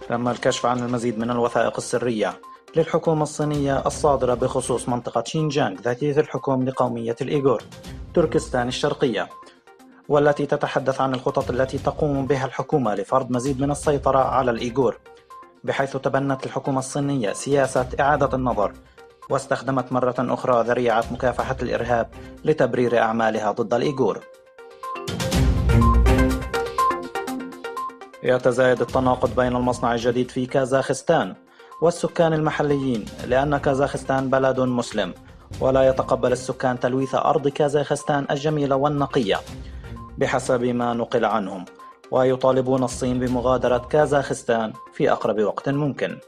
تم الكشف عن المزيد من الوثائق السرية للحكومة الصينية الصادرة بخصوص منطقة شينجيانغ ذاتية الحكم لقومية الإيغور تركستان الشرقية، والتي تتحدث عن الخطط التي تقوم بها الحكومة لفرض مزيد من السيطرة على الإيغور، بحيث تبنت الحكومة الصينية سياسة إعادة النظر، واستخدمت مرة أخرى ذريعة مكافحة الإرهاب لتبرير أعمالها ضد الإيغور. يتزايد التناقض بين المصنع الجديد في كازاخستان والسكان المحليين، لأن كازاخستان بلد مسلم ولا يتقبل السكان تلويث أرض كازاخستان الجميلة والنقية بحسب ما نقل عنهم، ويطالبون الصين بمغادرة كازاخستان في أقرب وقت ممكن.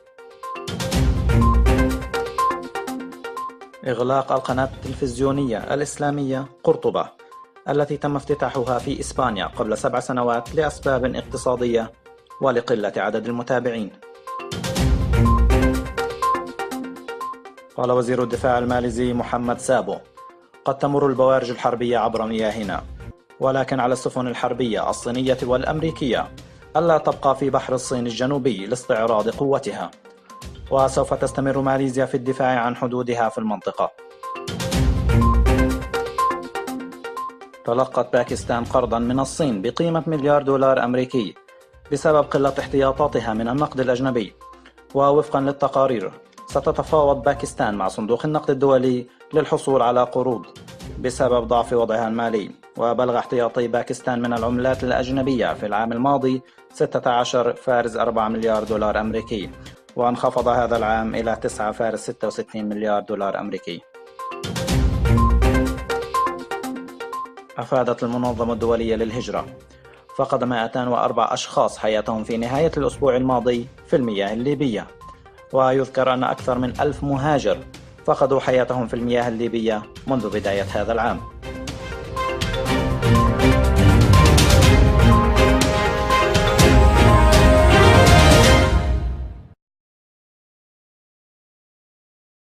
إغلاق القناة التلفزيونية الإسلامية قرطبة التي تم افتتاحها في إسبانيا قبل 7 سنوات لأسباب اقتصادية ولقلة عدد المتابعين. قال وزير الدفاع الماليزي محمد سابو: قد تمر البوارج الحربية عبر مياهنا، ولكن على السفن الحربية الصينية والأمريكية ألا تبقى في بحر الصين الجنوبي لاستعراض قوتها، وسوف تستمر ماليزيا في الدفاع عن حدودها في المنطقة. تلقت باكستان قرضا من الصين بقيمة $1,000,000,000 أمريكي بسبب قلة احتياطاتها من النقد الأجنبي، ووفقا للتقارير ستتفاوض باكستان مع صندوق النقد الدولي للحصول على قروض بسبب ضعف وضعها المالي. وبلغ احتياطي باكستان من العملات الأجنبية في العام الماضي 16.4 مليار دولار أمريكي، وانخفض هذا العام إلى 9.66 مليار دولار أمريكي. أفادت المنظمة الدولية للهجرة: فقد 204 أشخاص حياتهم في نهاية الأسبوع الماضي في المياه الليبية، ويذكر أن أكثر من 1000 مهاجر فقدوا حياتهم في المياه الليبية منذ بداية هذا العام.